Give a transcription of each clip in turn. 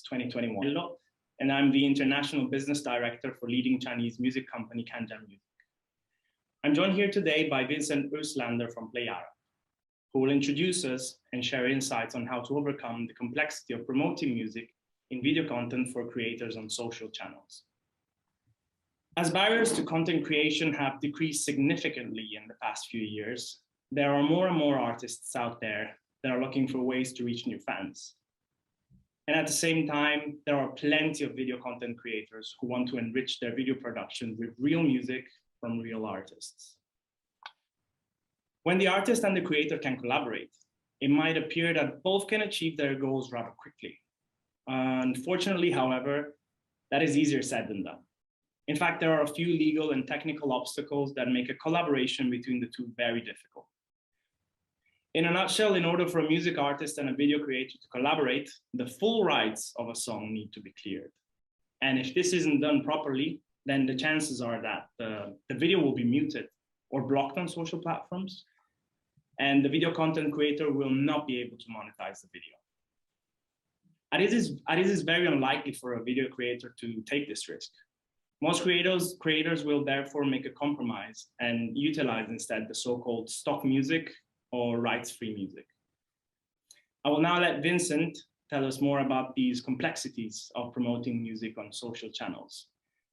2021, and I'm the International Business Director for leading Chinese music company Kanjian Music. I'm joined here today by Vincent Oostlander from Playara, who will introduce us and share insights on how to overcome the complexity of promoting music in video content for creators on social channels. As barriers to content creation have decreased significantly in the past few years, there are more and more artists out there that are looking for ways to reach new fans. And at the same time, there are plenty of video content creators who want to enrich their video production with real music from real artists. When the artist and the creator can collaborate, it might appear that both can achieve their goals rather quickly. Unfortunately, however, that is easier said than done. In fact, there are a few legal and technical obstacles that make a collaboration between the two very difficult. In a nutshell, in order for a music artist and a video creator to collaborate, the full rights of a song need to be cleared. And if this isn't done properly, then the chances are that the video will be muted or blocked on social platforms, and the video content creator will not be able to monetize the video. It is very unlikely for a video creator to take this risk. Most creators will therefore make a compromise and utilize instead the so-called stock music or rights-free music. I will now let Vincent tell us more about these complexities of promoting music on social channels.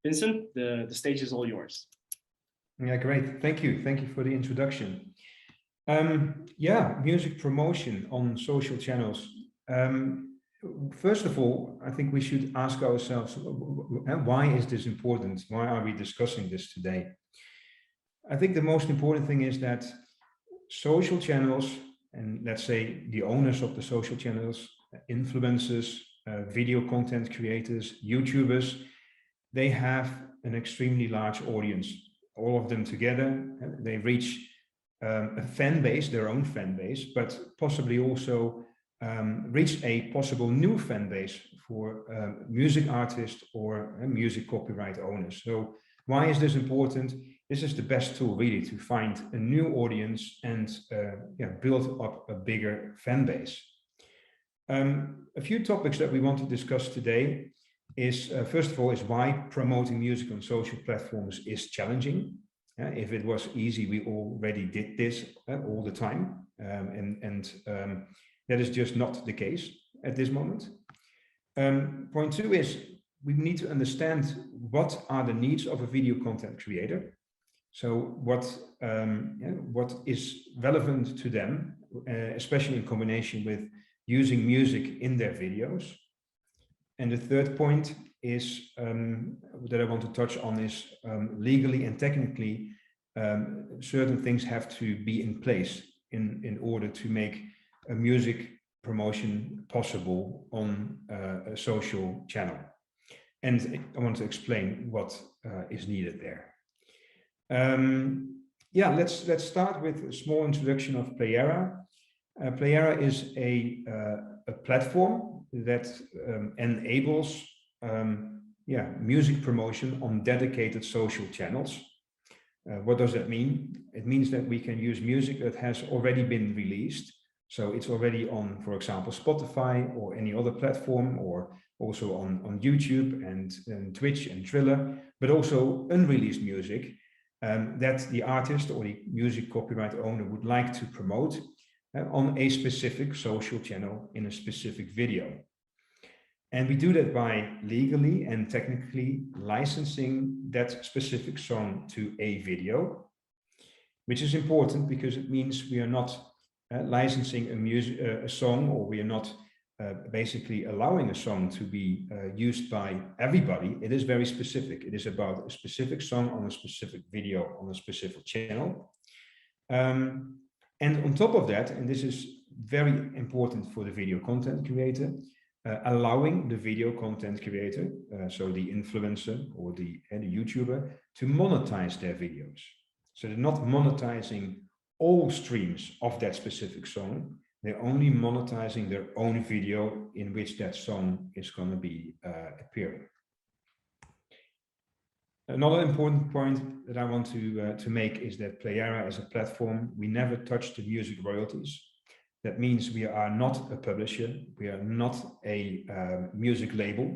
Vincent, the stage is all yours. Yeah, great. Thank you. Thank you for the introduction. Yeah, music promotion on social channels. First of all, I think we should ask ourselves, why is this important? Why are we discussing this today? I think the most important thing is that social channels, and let's say the owners of the social channels, influencers, video content creators, YouTubers, they have an extremely large audience. All of them together, they reach a fan base, their own fan base, but possibly also reach a possible new fan base for music artists or music copyright owners. So why is this important? This is the best tool really to find a new audience and build up a bigger fan base. A few topics that we want to discuss today is, first of all, is why promoting music on social platforms is challenging. If it was easy, we already did this all the time. That is just not the case at this moment. Point two is we need to understand what are the needs of a video content creator. So what is relevant to them, especially in combination with using music in their videos. And the third point is that I want to touch on is legally and technically certain things have to be in place in order to make a music promotion possible on a social channel. And I want to explain what is needed there. Yeah, let's start with a small introduction of Playara. Playara is a platform that enables music promotion on dedicated social channels. What does that mean? It means that we can use music that has already been released. So it's already on, for example, Spotify or any other platform, or also on YouTube and Twitch and Triller, but also unreleased music that the artist or the music copyright owner would like to promote on a specific social channel in a specific video. And we do that by legally and technically licensing that specific song to a video, which is important because it means we are not licensing a song, or we are not basically allowing a song to be used by everybody. It is very specific. It is about a specific song on a specific video on a specific channel. And on top of that, and this is very important for the video content creator, allowing the video content creator, so the influencer or the YouTuber, to monetize their videos. So they're not monetizing all streams of that specific song. They're only monetizing their own video in which that song is going to be appearing. Another important point that I want to make is that Playara as a platform, we never touch the music royalties. That means we are not a publisher, we are not a music label,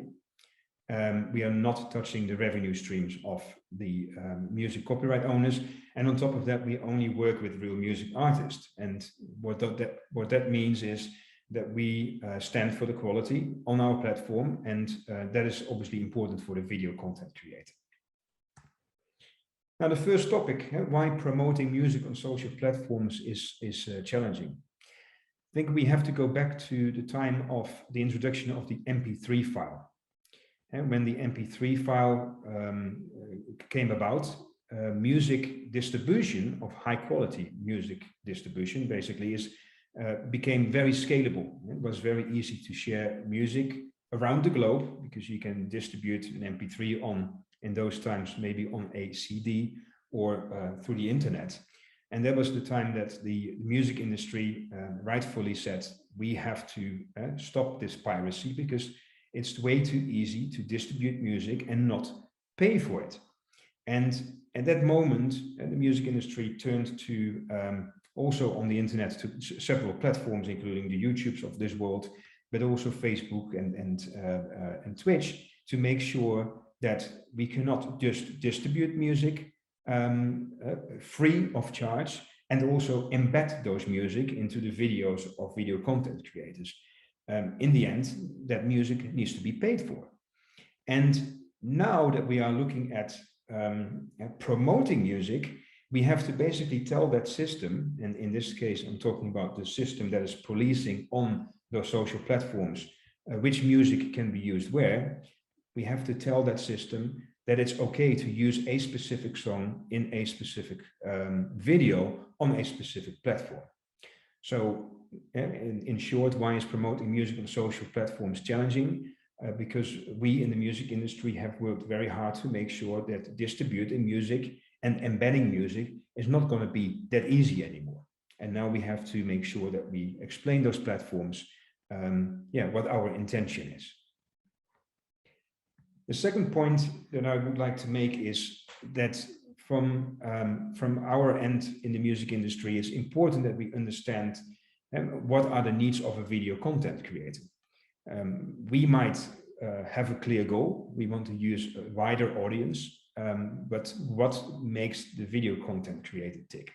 we are not touching the revenue streams of the music copyright owners. And on top of that, we only work with real music artists. And what that means is that we stand for the quality on our platform, and that is obviously important for the video content creator. Now, the first topic, why promoting music on social platforms is challenging. I think we have to go back to the time of the introduction of the MP3 file. And when the MP3 file came about, music distribution of high quality music distribution basically became very scalable. It was very easy to share music around the globe because you can distribute an MP3 in those times, maybe on a CD or through the internet. And that was the time that the music industry rightfully said, we have to stop this piracy because it's way too easy to distribute music and not pay for it. And at that moment, the music industry turned to also on the internet to several platforms, including the YouTubes of this world, but also Facebook and Twitch, to make sure that we cannot just distribute music free of charge, and also embed those music into the videos of video content creators. In the end, that music needs to be paid for. And now that we are looking at promoting music, we have to basically tell that system, and in this case, I'm talking about the system that is policing on those social platforms, which music can be used where. We have to tell that system that it's okay to use a specific song in a specific video on a specific platform. So in short, why is promoting music on social platforms challenging? Because we in the music industry have worked very hard to make sure that distributing music and embedding music is not going to be that easy anymore. And now we have to make sure that we explain those platforms, what our intention is. The second point that I would like to make is that from our end in the music industry, it's important that we understand what are the needs of a video content creator. We might have a clear goal. We want to use a wider audience, but what makes the video content creator tick?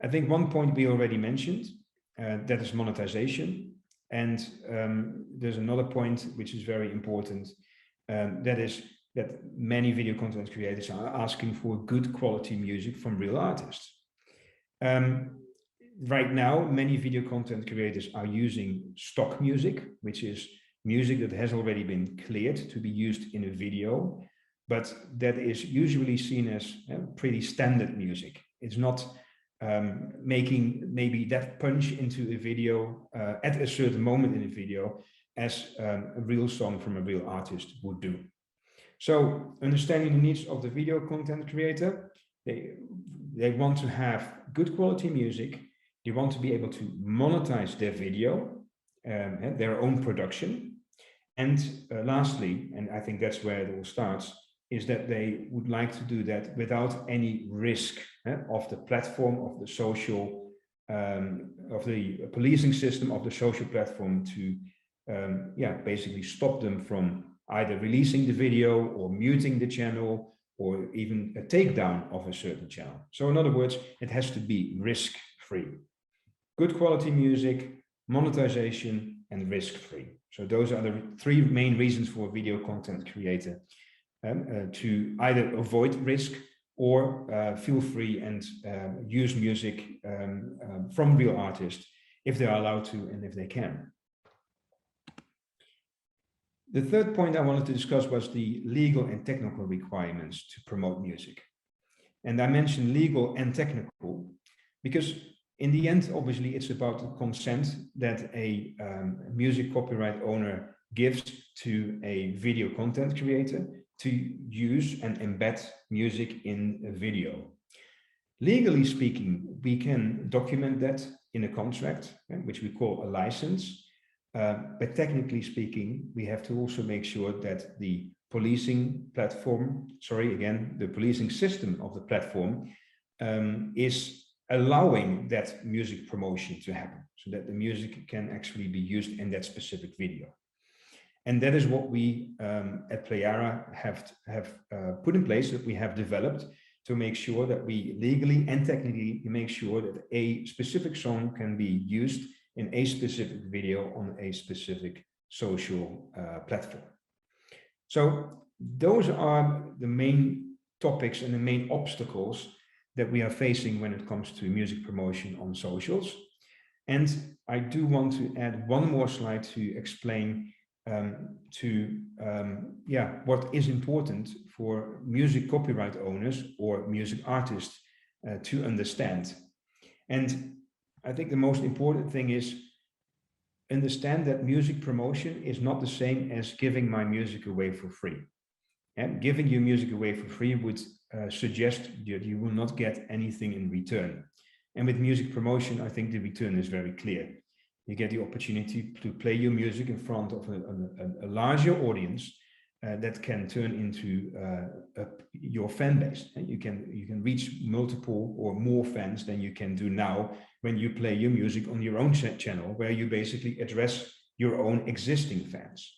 I think one point we already mentioned, that is monetization. And there's another point which is very important, that is that many video content creators are asking for good quality music from real artists. Right now, many video content creators are using stock music, which is music that has already been cleared to be used in a video, but that is usually seen as pretty standard music. It's not making maybe that punch into a video at a certain moment in a video as a real song from a real artist would do. So understanding the needs of the video content creator, they want to have good quality music. They want to be able to monetize their video, their own production. And lastly, and I think that's where it all starts, is that they would like to do that without any risk of the platform, of the social, of the policing system of the social platform to basically stop them from either releasing the video or muting the channel or even a takedown of a certain channel. So in other words, it has to be risk-free. Good quality music, monetization, and risk-free. So those are the three main reasons for a video content creator to either avoid risk or feel free and use music from real artists if they are allowed to and if they can. The third point I wanted to discuss was the legal and technical requirements to promote music. And I mentioned legal and technical because in the end, obviously, it's about the consent that a music copyright owner gives to a video content creator to use and embed music in a video. Legally speaking, we can document that in a contract, which we call a license. But technically speaking, we have to also make sure that the policing platform, the policing system of the platform is allowing that music promotion to happen so that the music can actually be used in that specific video. And that is what we at Playara have put in place, that we have developed to make sure that we legally and technically make sure that a specific song can be used in a specific video on a specific social platform. So those are the main topics and the main obstacles that we are facing when it comes to music promotion on socials. And I do want to add one more slide to explain what is important for music copyright owners or music artists to understand. And I think the most important thing is understand that music promotion is not the same as giving my music away for free. And giving your music away for free would suggest that you will not get anything in return. And with music promotion, I think the return is very clear. You get the opportunity to play your music in front of a larger audience that can turn into your fan base. And you can reach multiple or more fans than you can do now when you play your music on your own channel, where you basically address your own existing fans.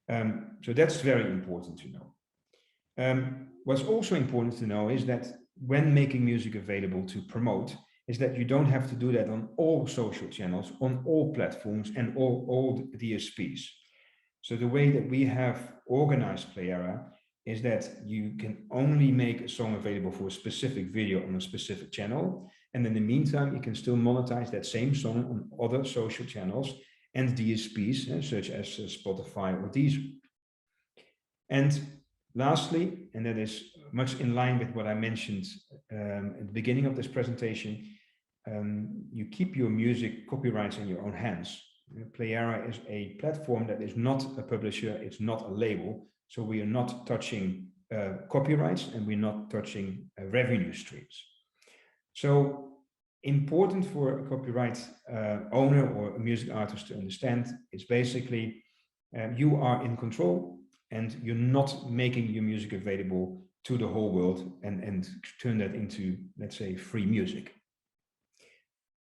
So that's very important to know. What's also important to know is that when making music available to promote, is that you don't have to do that on all social channels, on all platforms, and all DSPs. So the way that we have organized Playara is that you can only make a song available for a specific video on a specific channel. And in the meantime, you can still monetize that same song on other social channels and DSPs, such as Spotify or Deezer. And lastly, and that is much in line with what I mentioned at the beginning of this presentation, you keep your music copyrights in your own hands. Playara is a platform that is not a publisher, it's not a label, so we are not touching copyrights and we're not touching revenue streams. So important for a copyright owner or a music artist to understand is basically you are in control and you're not making your music available to the whole world and turn that into, let's say, free music.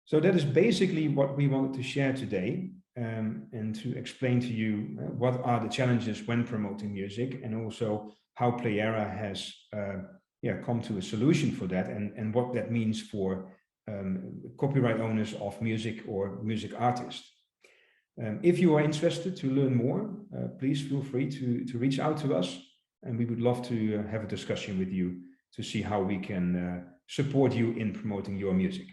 So that is basically what we wanted to share today and to explain to you what are the challenges when promoting music and also how Playara has come to a solution for that and what that means for copyright owners of music or music artists. If you are interested to learn more, please feel free to reach out to us and we would love to have a discussion with you to see how we can support you in promoting your music.